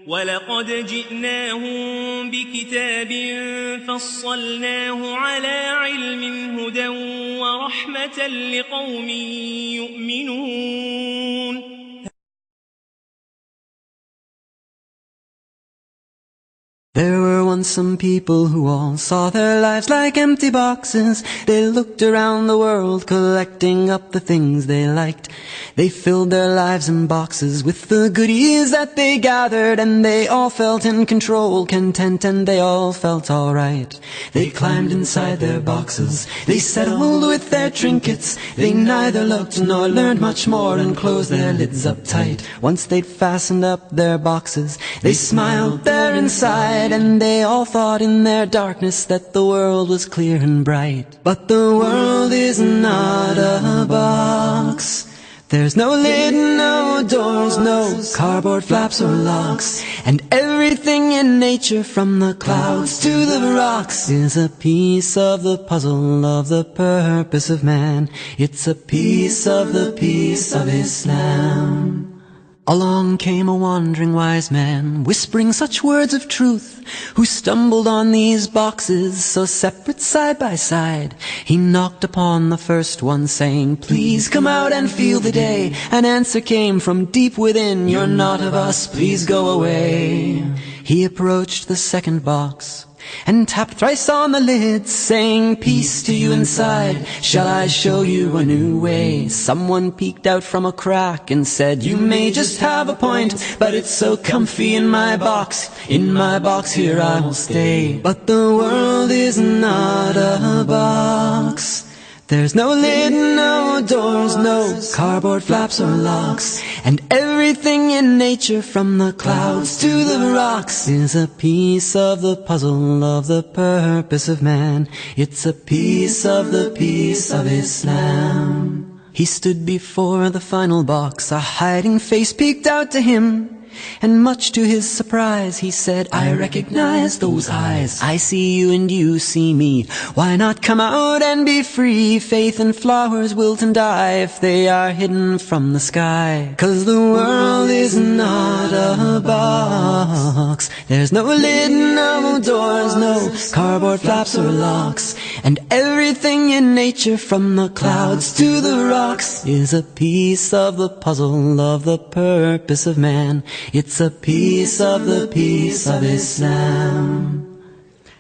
ولقد جئناهم بكتاب فصلناه على علم هدى ورحمة لقوم يؤمنون. There were once some people who all saw their lives like empty boxes. They looked around the world collecting up the things they liked. They filled their lives in boxes with the goodies that they gathered, and they all felt in control, content, and they all felt alright. They climbed inside their boxes, they settled with their trinkets. They neither looked nor learned much more and closed their lids up tight. Once they'd fastened up their boxes, they smiled there inside, and they all thought in their darkness that the world was clear and bright. But the world is not a box. There's no lid, no doors, no cardboard flaps or locks. And everything in nature, from the clouds to the rocks, is a piece of the puzzle of the purpose of man. It's a piece of the peace of Islam. Along came a wandering wise man, whispering such words of truth, who stumbled on these boxes so separate side by side. He knocked upon the first one, saying, "Please come out and feel the day." An answer came from deep within, "You're not of us, please go away." He approached the second box and tapped thrice on the lid, saying, "Peace to you inside, shall I show you a new way?" Someone peeked out from a crack and said, "You may just have a point, but it's so comfy in my box. In my box here I will stay." But the world is not a box. There's no lid, no doors, no cardboard flaps or locks. And everything in nature, from the clouds to the rocks, is a piece of the puzzle of the purpose of man. It's a piece of the peace of Islam. He stood before the final box, a hiding face peeked out to him. And much to his surprise, he said, "I recognize those eyes. I see you and you see me. Why not come out and be free? Faith and flowers wilt and die if they are hidden from the sky. 'Cause the world is not a box. There's no lid, no doors, no cardboard flaps or locks. And everything in nature, from the clouds to the rocks, is a piece of the puzzle of the purpose of man. It's a piece of the peace of Islam."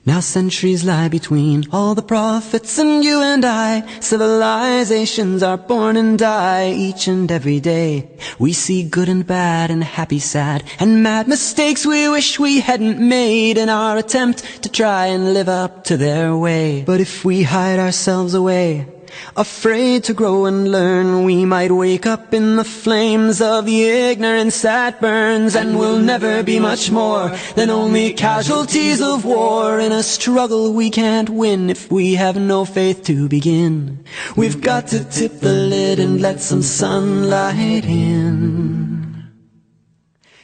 Now centuries lie between all the prophets and you and I. Civilizations are born and die each and every day. We see good and bad and happy, sad, and mad mistakes we wish we hadn't made in our attempt to try and live up to their way. But if we hide ourselves away, afraid to grow and learn, we might wake up in the flames of the ignorance that burns, and we'll never be much more than only casualties of war in a struggle we can't win if we have no faith to begin. We've got to tip the lid and let some sunlight in.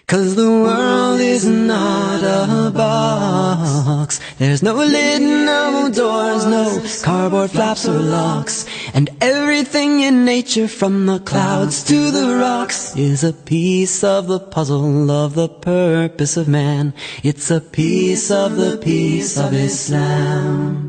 'Cause the world is not a box. There's no lid, no doors, no cardboard flaps or locks. And everything in nature, from the clouds to the rocks, is a piece of the puzzle of the purpose of man. It's a piece of the peace of Islam.